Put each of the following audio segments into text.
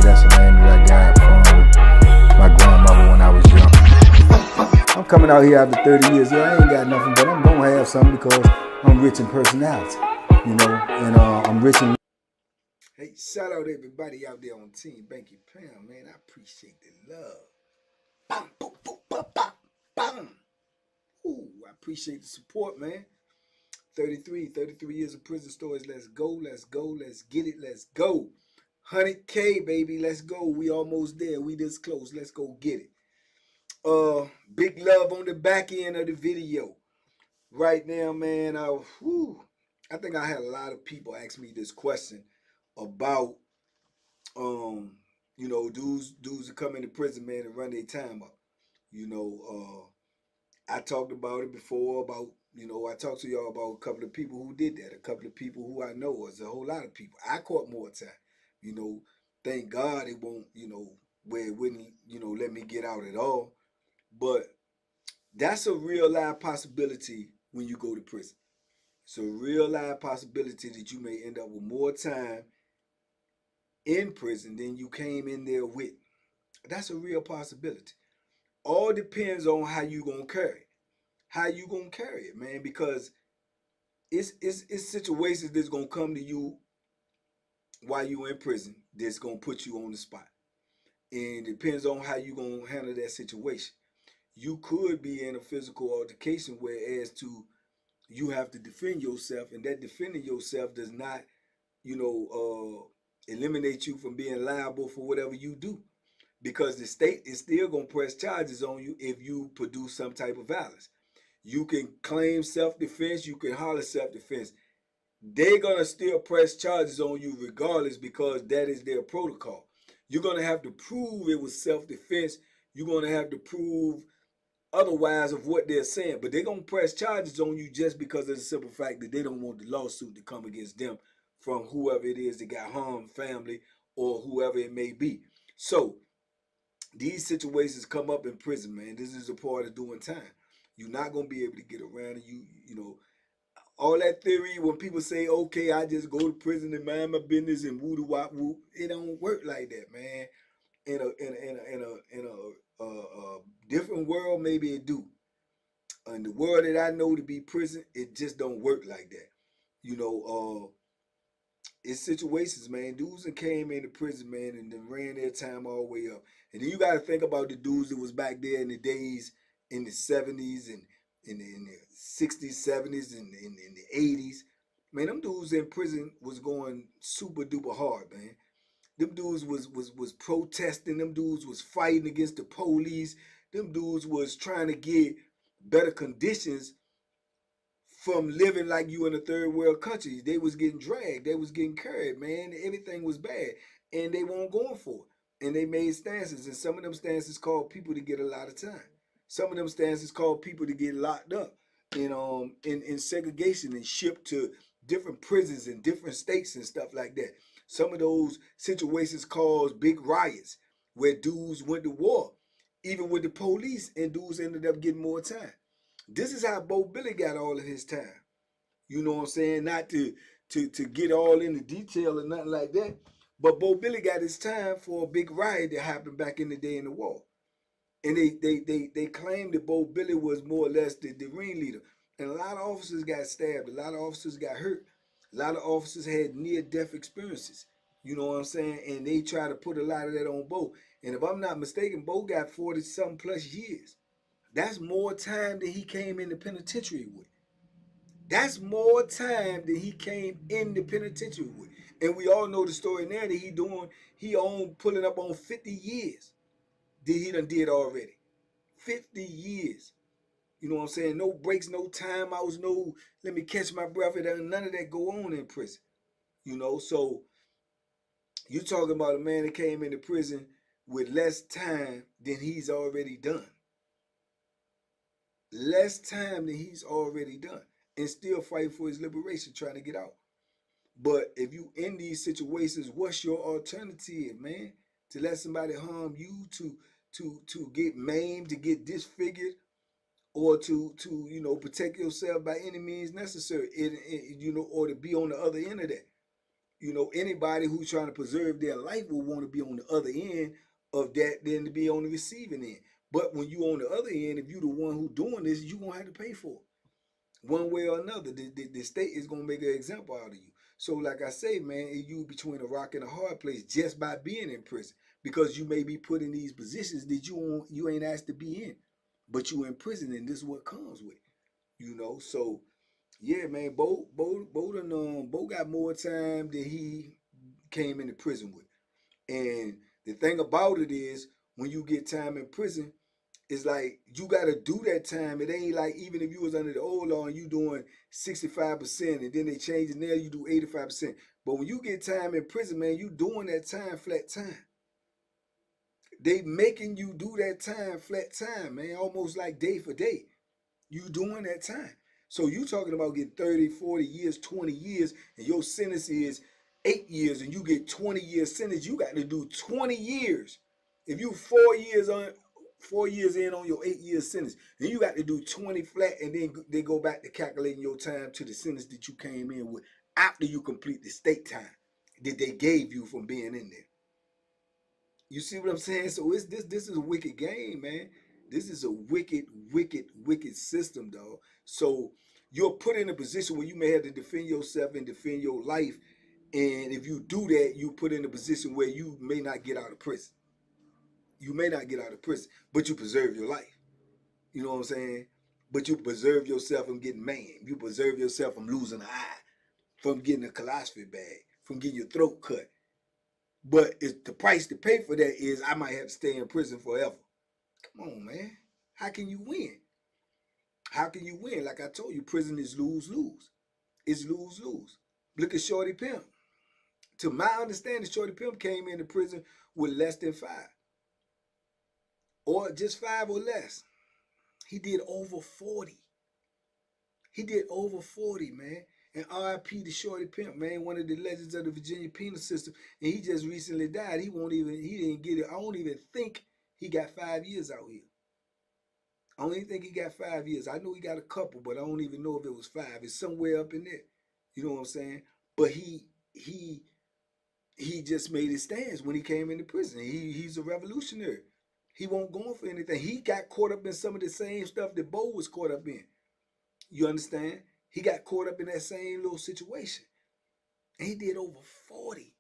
that's a name that I got from my grandmother when I was young. I'm coming out here after 30 years. Yeah, I ain't got nothing, but I'm gonna have something because I'm rich in personality, and I'm rich in. Hey, shout out everybody out there on Team Banky Pound, man. I appreciate the love. Bam, boom, boom, bam, bam, bam. Ooh, I appreciate the support, man. 33 years of prison stories. Let's go, let's go, let's get it, let's go. 100K, baby, let's go. We almost there. We this close. Let's go get it. Big love on the back end of the video. Right now, man, I think I had a lot of people ask me this question about dudes that come into prison, man, and run their time up. I talked about it before about, I talked to y'all about a couple of people who did that, a couple of people who I know. There's a whole lot of people. I caught more time. Thank God it won't, where it wouldn't, let me get out at all. But that's a real live possibility when you go to prison. It's a real live possibility that you may end up with more time in prison than you came in there with. That's a real possibility. All depends on how you gonna carry it. How you gonna carry it, man? Because it's situations that's gonna come to you while you in prison that's gonna put you on the spot. And it depends on how you gonna handle that situation. You could be in a physical altercation whereas to you have to defend yourself, and that defending yourself does not, eliminate you from being liable for whatever you do. Because the state is still gonna press charges on you if you produce some type of violence. You can claim self-defense, you can holler self-defense. They're gonna still press charges on you regardless because that is their protocol. You're gonna have to prove it was self-defense. You're gonna have to prove otherwise of what they're saying, but they're gonna press charges on you just because of the simple fact that they don't want the lawsuit to come against them from whoever it is that got harmed, family, or whoever it may be. So these situations come up in prison, man. This is a part of doing time. You're not gonna be able to get around it. All that theory when people say, "Okay, I just go to prison and mind my business and woo wop woo," it don't work like that, man. In a different world, maybe it do. In the world that I know to be prison, it just don't work like that. It's situations, man. Dudes that came into prison, man, and then ran their time all the way up. And then you got to think about the dudes that was back there in the days in the 70s and in the 60s, 70s, and in the 80s. Man, them dudes in prison was going super duper hard, man. Them dudes was protesting. Them dudes was fighting against the police. Them dudes was trying to get better conditions from living like you in a third world country. They was getting dragged. They was getting carried, man. Everything was bad. And they weren't going for it. And they made stances. And some of them stances called people to get a lot of time. Some of them stances called people to get locked up in segregation and shipped to different prisons in different states and stuff like that. Some of those situations caused big riots where dudes went to war, even with the police, and dudes ended up getting more time. This is how Bo Billy got all of his time. You know what I'm saying? Not to get all into detail or nothing like that. But Bo Billy got his time for a big riot that happened back in the day in the war. And they claimed that Bo Billy was more or less the ringleader. And a lot of officers got stabbed. A lot of officers got hurt. A lot of officers had near-death experiences. You know what I'm saying? And they try to put a lot of that on Bo. And if I'm not mistaken, Bo got 40-something plus years. That's more time than he came in the penitentiary with. That's more time than he came in the penitentiary with. And we all know the story now that he pulling up on 50 years that he done did already. 50 years. You know what I'm saying? No breaks, no timeouts, no let me catch my breath. None of that go on in prison. So you talking about a man that came into prison with less time than he's already done. Less time than he's already done. And still fighting for his liberation, trying to get out. But if you in these situations, what's your alternative, man? To let somebody harm you, to get maimed, to get disfigured, or to protect yourself by any means necessary, or to be on the other end of that. You know, anybody who's trying to preserve their life will want to be on the other end of that than to be on the receiving end. But when you on the other end, if you the one who doing this, you gonna have to pay for it one way or another. The state is gonna make an example out of you. So, like I say, man, you between a rock and a hard place just by being in prison, because you may be put in these positions that you ain't asked to be in, but you in prison, and this is what comes with. You know, so yeah, man, Bo got more time than he came into prison with. And the thing about it is, when you get time in prison, it's like you gotta do that time. It ain't like even if you was under the old law and you doing 65%, and then they change it now, you do 85%. But when you get time in prison, man, you doing that time flat time. They making you do that time flat time, man, almost like day for day. You doing that time. So you talking about getting 30, 40 years, 20 years, and your sentence is 8 years, and you get 20 years sentence. You got to do 20 years. If you 4 years in on your 8 year sentence, and you got to do 20 flat, and then they go back to calculating your time to the sentence that you came in with after you complete the state time that they gave you from being in there. You see what I'm saying? So it's this is a wicked game, man. This is a wicked, wicked, wicked system, dog. So you're put in a position where you may have to defend yourself and defend your life. And if you do that, you put in a position where you may not get out of prison. You may not get out of prison, but you preserve your life. You know what I'm saying? But you preserve yourself from getting maimed. You preserve yourself from losing an eye, from getting a colostomy bag, from getting your throat cut. But it's the price to pay for that is I might have to stay in prison forever. Come on, man. How can you win? How can you win? Like I told you, prison is lose lose. It's lose lose. Look at Shorty Pimp. To my understanding, Shorty Pimp came into prison with less than 5, or just 5 or less. He did over 40. He did over 40, man. And R.I.P. to Shorty Pimp, man, one of the legends of the Virginia penal system. And he just recently died. He didn't get it. I don't even think he got 5 years out here. I don't even think he got 5 years. I know he got a couple, but I don't even know if it was 5. It's somewhere up in there. You know what I'm saying? But he just made his stance when he came into prison. He's a revolutionary. He won't go for anything. He got caught up in some of the same stuff that Bo was caught up in. You understand? He got caught up in that same little situation. And he did over 40.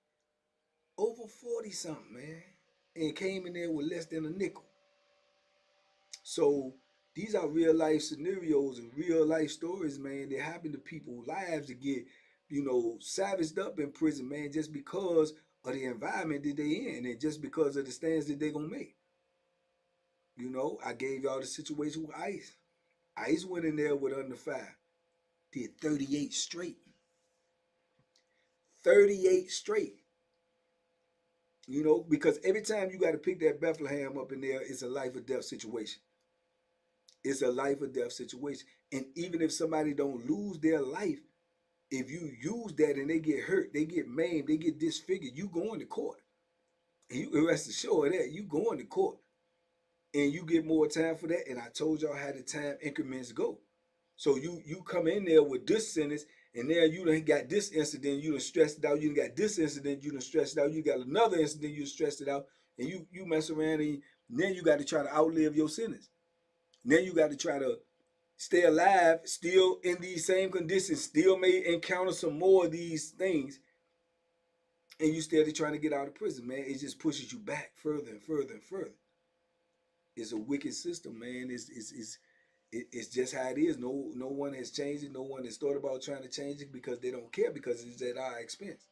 Over 40 something, man. And came in there with less than a nickel. So these are real life scenarios and real life stories, man, that happen to people's lives to get, savaged up in prison, man, just because of the environment that they in and just because of the stands that they gonna make. I gave y'all the situation with Ice. Ice went in there with under 5. Did 38 straight. 38 straight. Because every time you got to pick that Bethlehem up in there, it's a life or death situation. It's a life or death situation. And even if somebody don't lose their life, if you use that and they get hurt, they get maimed, they get disfigured, you going to court. And you rest assured that you going to court. And you get more time for that. And I told y'all how the time increments go. So you come in there with this sentence, and now you done got this incident, you done stressed it out. You done got this incident, you done stressed it out. You got another incident, you stressed it out. And you mess around, and then you got to try to outlive your sentence. Now you got to try to stay alive, still in these same conditions, still may encounter some more of these things, and you still trying to get out of prison, man. It just pushes you back further and further and further. It's a wicked system, man. It's just how it is. No one has changed it. No one has thought about trying to change it because they don't care, because it's at our expense.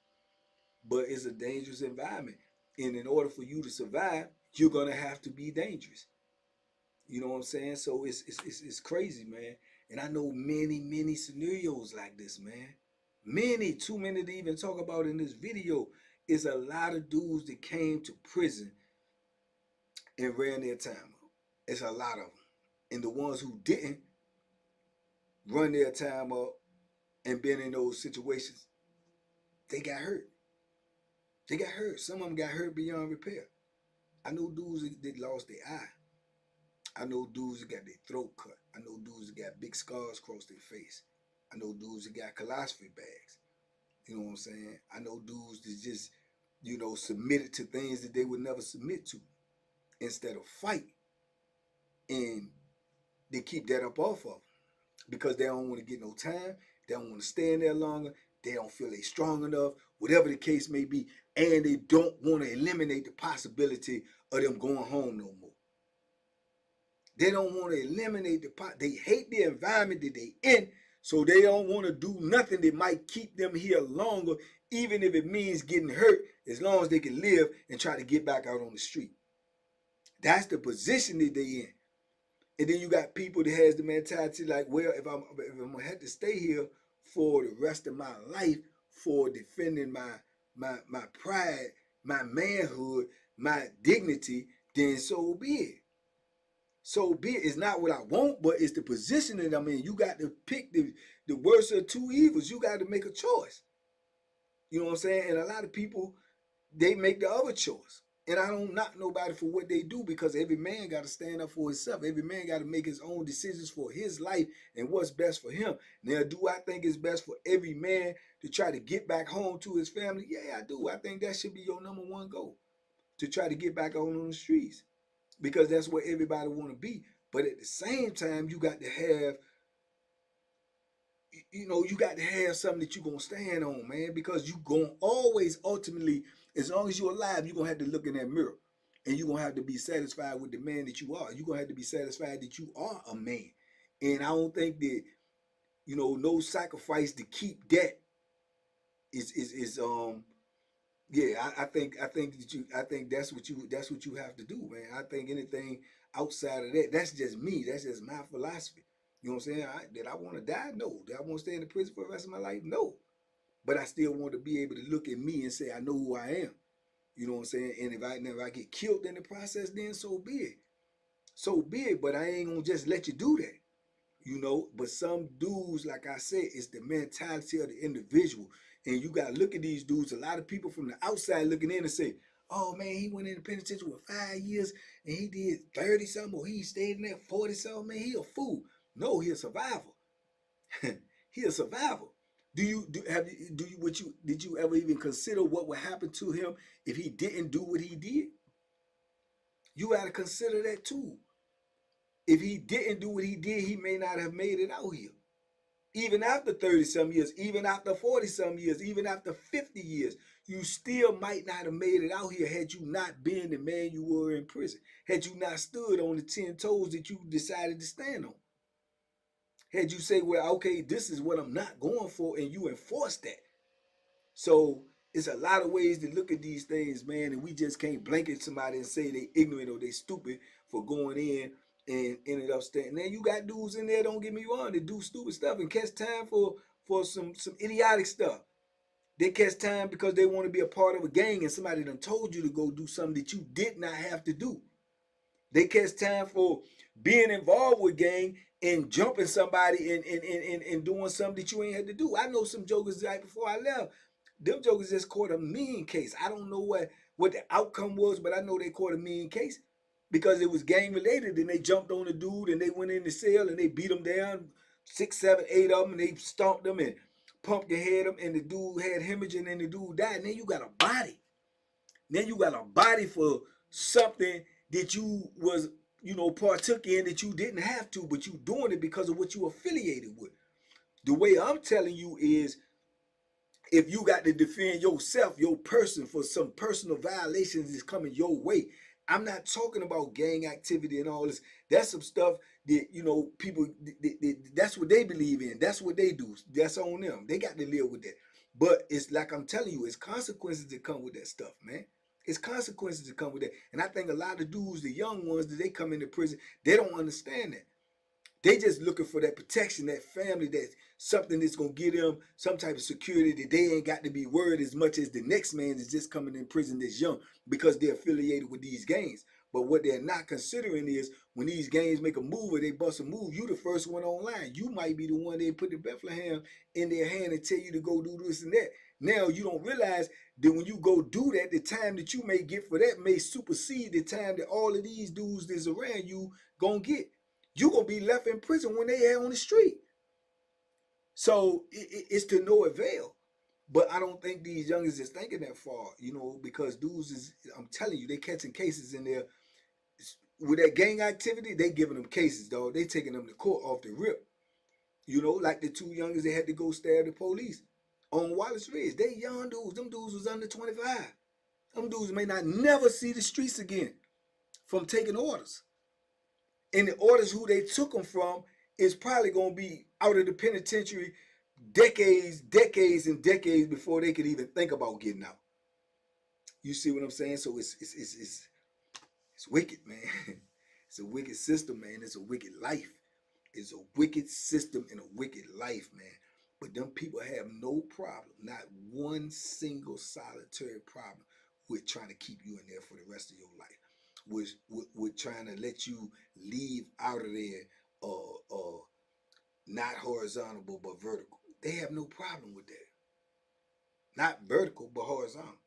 But it's a dangerous environment, and in order for you to survive, you're gonna have to be dangerous. You know what I'm saying? So it's crazy, man. And I know many scenarios like this, man. Many, too many to even talk about in this video. It's a lot of dudes that came to prison and ran their time up. It's a lot of them. And the ones who didn't run their time up and been in those situations, they got hurt. They got hurt. Some of them got hurt beyond repair. I know dudes that lost their eye. I know dudes that got their throat cut. I know dudes that got big scars across their face. I know dudes that got colostomy bags. You know what I'm saying? I know dudes that just, submitted to things that they would never submit to instead of fight. And they keep that up off of them because they don't want to get no time. They don't want to stay in there longer. They don't feel they strong enough, whatever the case may be. And they don't want to eliminate the possibility of them going home no more. They don't want to eliminate they hate the environment that they in, so they don't want to do nothing that might keep them here longer, even if it means getting hurt, as long as they can live and try to get back out on the street. That's the position that they in. And then you got people that has the mentality like, well, if I'm gonna have to stay here for the rest of my life for defending my pride, my manhood, my dignity, then so be it. So be it. It's not what I want, but it's the position that I'm in. You got to pick the worst of two evils. You got to make a choice. You know what I'm saying? And a lot of people, they make the other choice. And I don't knock nobody for what they do, because every man got to stand up for himself. Every man got to make his own decisions for his life and what's best for him. Now, do I think it's best for every man to try to get back home to his family? Yeah, I do. I think that should be your number one goal, to try to get back on the streets, because that's where everybody want to be. But at the same time, you got to have, you got to have something that you're going to stand on, man, because you going to always, ultimately, as long as you're alive, you're going to have to look in that mirror, and you're going to have to be satisfied with the man that you are. You're going to have to be satisfied that you are a man. And I don't think that, no sacrifice to keep that is yeah, I think that's what you have to do, man. I think anything outside of that, that's just me. That's just my philosophy. You know what I'm saying? Did I want to die? No. Did I want to stay in the prison for the rest of my life? No. But I still want to be able to look at me and say I know who I am. You know what I'm saying? And if I get killed in the process, then so be it. So be it. But I ain't gonna just let you do that. But some dudes, like I said, it's the mentality of the individual. And you gotta look at these dudes. A lot of people from the outside looking in and say, oh man, he went in the penitentiary with 5 years and he did 30 something, or he stayed in there 40 something. Man, he a fool. No, he a survivor. He a survivor. Did you ever even consider what would happen to him if he didn't do what he did? You gotta consider that too. If he didn't do what he did, he may not have made it out here. Even after 30 some years, even after 40 some years, even after 50 years, you still might not have made it out here had you not been the man you were in prison. Had you not stood on the 10 toes that you decided to stand on. Had you say, well, okay, this is what I'm not going for, and you enforce that. So it's a lot of ways to look at these things, man, and we just can't blanket somebody and say they ignorant or they stupid for going in and ended up staying. Now you got dudes in there, don't get me wrong, that do stupid stuff and catch time for some idiotic stuff. They catch time because they want to be a part of a gang and somebody done told you to go do something that you did not have to do. They catch time for being involved with gang and jumping somebody and doing something that you ain't had to do. I know some jokers right before I left. Them jokers just caught a mean case. I don't know what the outcome was, but I know they caught a mean case because it was gang related. And they jumped on the dude and they went in the cell and they beat him down, 6, 7, 8 of them, and they stomped them and pumped their head up, and the dude had hemorrhaging and the dude died. And then you got a body. Then you got a body for something that you was, partook in that you didn't have to, but you doing it because of what you affiliated with. The way I'm telling you is, if you got to defend yourself, your person, for some personal violations that's coming your way. I'm not talking about gang activity and all this. That's some stuff that, people, that's what they believe in. That's what they do. That's on them. They got to live with that. But it's like I'm telling you, it's consequences that come with that stuff, man. It's consequences that come with that. And I think a lot of dudes, the young ones, that they come into prison, they don't understand that. They just looking for that protection, that family, that something that's gonna give them some type of security, that they ain't got to be worried as much as the next man is just coming in prison that's young because they're affiliated with these gangs. But what they're not considering is, when these gangs make a move or they bust a move, you the first one online. You might be the one they put the Bethlehem in their hand and tell you to go do this and that. Now you don't realize that when you go do that, the time that you may get for that may supersede the time that all of these dudes that's around you gonna get. You gonna be left in prison when they are on the street. So it's to no avail. But I don't think these youngins is thinking that far, you know, because dudes is, I'm telling you, they catching cases in there with that gang activity. They giving them cases, dog. They taking them to court off the rip. You know, like the two youngins that had to go stab the police on Wallace Ridge. They young dudes. Them dudes was under 25. Them dudes may not never see the streets again from taking orders. And the orders who they took them from is probably gonna be out of the penitentiary decades and decades before they could even think about getting out. You see what I'm saying? So it's wicked, man. It's a wicked system, man. It's a wicked life. It's a wicked system and a wicked life, man. But them people have no problem, not one single solitary problem with trying to keep you in there for the rest of your life. With trying to let you leave out of there not horizontal but vertical. They have no problem with that. Not vertical but horizontal.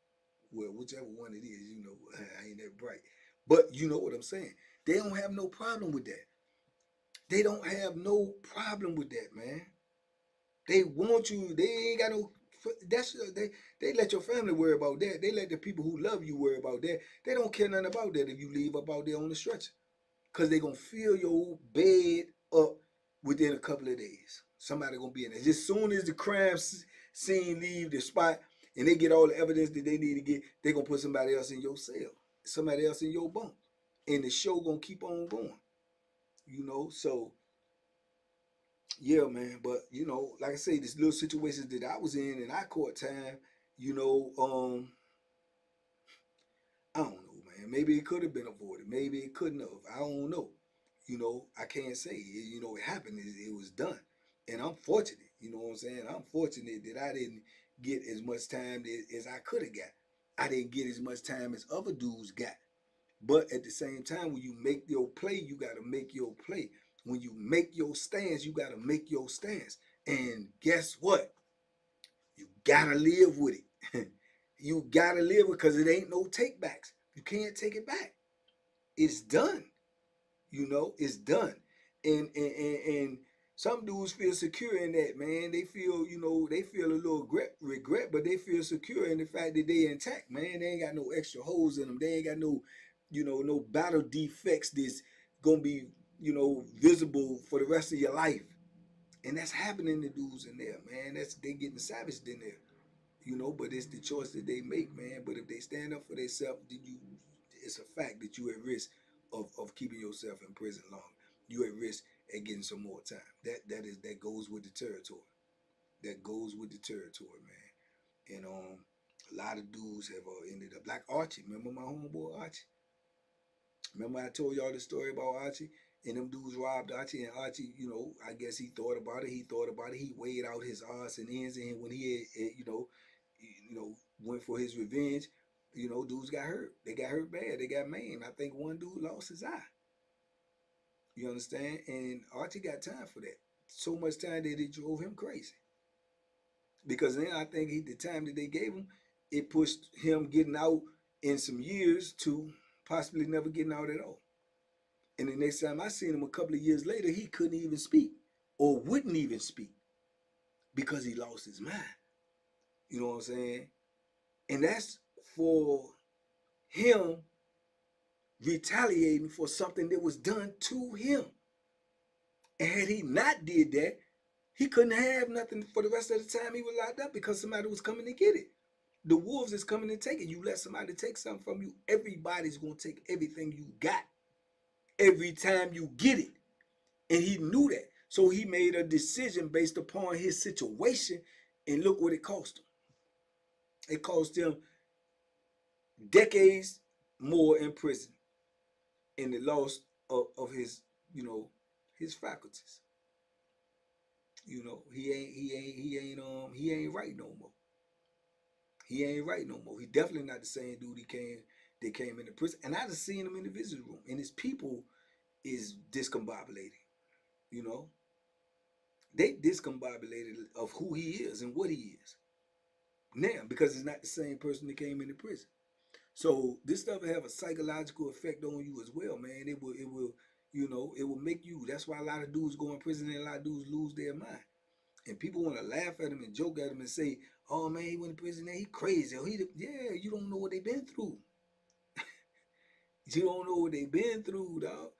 Well, whichever one it is, you know, I ain't that bright. But you know what I'm saying. They don't have no problem with that. They don't have no problem with that, man. They want you. They ain't got no. That's they let your family worry about that. They let the people who love you worry about that. They don't care nothing about that if you leave up out there on the stretcher, cause they gonna fill your bed up within a couple of days. Somebody gonna be in there. Just as soon as the crime scene leave the spot and they get all the evidence that they need to get, they gonna put somebody else in your cell, somebody else in your bunk, and the show gonna keep on going. You know, so yeah, man. But you know, like I say, these little situations that I was in our court time, you know, I don't know, man. Maybe it could have been avoided. Maybe it couldn't have. I don't know. You know, I can't say. You know, it happened. It was done, and I'm fortunate. You know what I'm saying? I'm fortunate that I didn't get as much time as I could have got. I didn't get as much time as other dudes got. But at the same time, when you make your play, you got to make your play. When you make your stance, you got to make your stance. And guess what? You got to live with it. You got to live with it because it ain't no takebacks. You can't take it back. It's done. You know, it's done. And some dudes feel secure in that, man. They feel, you know, they feel a little regret, but they feel secure in the fact that they intact, man. They ain't got no extra holes in them. They ain't got no, you know, no battle defects that's gonna be, you know, visible for the rest of your life. And that's happening to dudes in there, man. That's they getting savaged in there, you know. But it's the choice that they make, man. But if they stand up for themselves, then it's a fact that you at risk of keeping yourself in prison long. You at risk at getting some more time. That goes with the territory. That goes with the territory, man. And a lot of dudes have ended up like Archie. Remember my homeboy Archie? Remember I told y'all the story about Archie? And them dudes robbed Archie, and Archie, you know, I guess he thought about it. He thought about it. He weighed out his odds and ends, and when he had, you know, went for his revenge, you know, dudes got hurt. They got hurt bad. They got maimed. I think one dude lost his eye. You understand? And Archie got time for that. So much time that it drove him crazy. Because then I think the time that they gave him, it pushed him getting out in some years to possibly never getting out at all. And the next time I seen him a couple of years later, he couldn't even speak or wouldn't even speak because he lost his mind. You know what I'm saying? And that's for him retaliating for something that was done to him. And had he not did that, he couldn't have nothing for the rest of the time he was locked up because somebody was coming to get it. The wolves is coming to take it. You let somebody take something from you, everybody's gonna take everything you got every time you get it. And he knew that. So he made a decision based upon his situation, and look what it cost him. It cost him decades more in prison and the loss of his, you know, his faculties. You know, he ain't right no more. He ain't right no more. He definitely not the same dude that came into prison. And I just seen him in the visitor room, and his people is discombobulated. You know, they discombobulated of who he is and what he is now because it's not the same person that came into prison. So this stuff will have a psychological effect on you as well, man. It will, you know, it will make you. That's why a lot of dudes go in prison and a lot of dudes lose their mind. And people want to laugh at them and joke at them and say, Oh man, he went to prison. He crazy. Yeah, you don't know what they've been through. You don't know what they've been through, dog.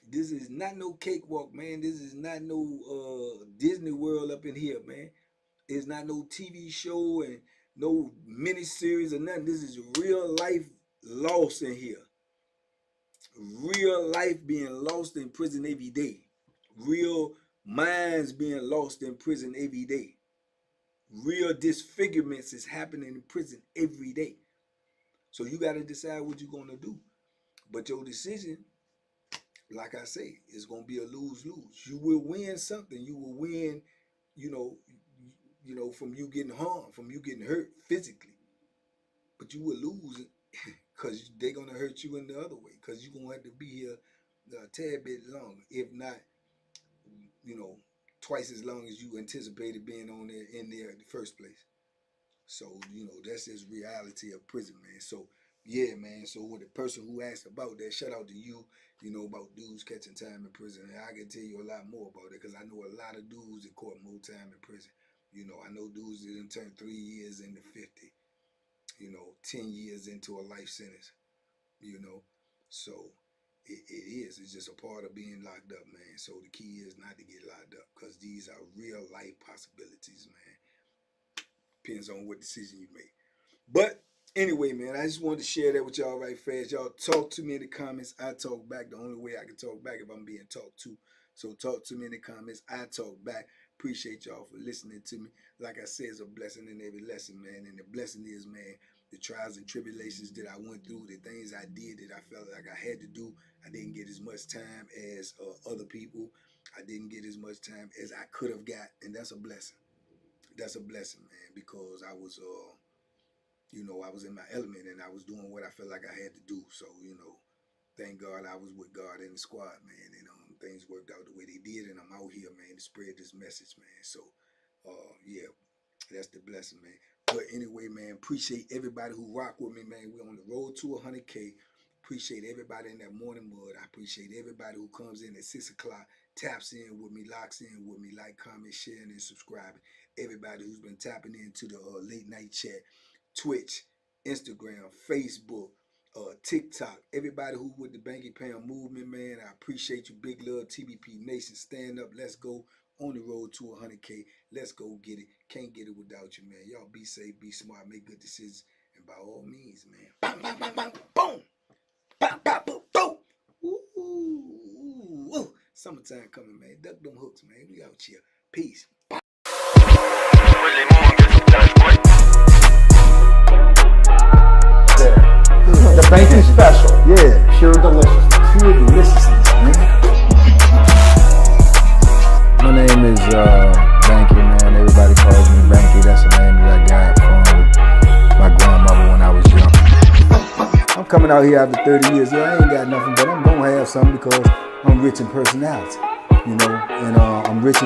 This is not no cakewalk, man. This is not no Disney World up in here, man. It's not no TV show and no mini series or nothing. This is real life loss in here. Real life being lost in prison every day. Real minds being lost in prison every day. Real disfigurements is happening in prison every day. So you got to decide what you're going to do. But your decision, like I say, is going to be a lose-lose. You will win something. You will win, you know, from you getting harmed, from you getting hurt physically. But you will lose because they're going to hurt you in the other way, because you're going to have to be here a tad bit longer, if not, you know, twice as long as you anticipated being on there in there in the first place. So, you know, that's just reality of prison, man. So, yeah, man. So, with the person who asked about that, shout out to you, you know, about dudes catching time in prison. And I can tell you a lot more about it, because I know a lot of dudes that caught more time in prison. You know, I know dudes that done turned 3 years into 50, you know, 10 years into a life sentence, you know. So, it is. It's just a part of being locked up, man. So, the key is not to get locked up, because these are real life possibilities, man. Depends on what decision you make. But anyway, man, I just wanted to share that with y'all right fast. Y'all talk to me in the comments. I talk back. The only way I can talk back if I'm being talked to. So talk to me in the comments. I talk back. Appreciate y'all for listening to me. Like I said, it's a blessing in every lesson, man. And the blessing is, man, the trials and tribulations that I went through, the things I did that I felt like I had to do. I didn't get as much time as other people. I didn't get as much time as I could have got. And that's a blessing. That's a blessing, man, because I was, you know, I was in my element and I was doing what I felt like I had to do. So, you know, thank God I was with God in the squad, man, and things worked out the way they did, and I'm out here, man, to spread this message, man. So, yeah, that's the blessing, man. But anyway, man, appreciate everybody who rock with me, man. We're on the road to 100K. Appreciate everybody in that morning mud. I appreciate everybody who comes in at 6 o'clock, taps in with me, locks in with me, like, comment, sharing, and subscribing. Everybody who's been tapping into the late night chat, Twitch, Instagram, Facebook, TikTok. Everybody who with the Banky Pound movement, man, I appreciate you. Big love, TBP Nation. Stand up. Let's go on the road to 100K. Let's go get it. Can't get it without you, man. Y'all be safe, be smart, make good decisions, and by all means, man. Bang, bang, bang, bang, boom. Bang, bang, boom, boom. Ooh, ooh. Summertime coming, man. Duck them hooks, man. We out here. Peace. The Banky special. Yeah. Pure deliciousness. Pure deliciousness, man. My name is Banky, man. Everybody calls me Banky. That's the name that I got from my grandmother when I was young. I'm coming out here after 30 years. Yeah, I ain't got nothing, but I'm gonna have something because I'm rich in personality, you know, and I'm rich in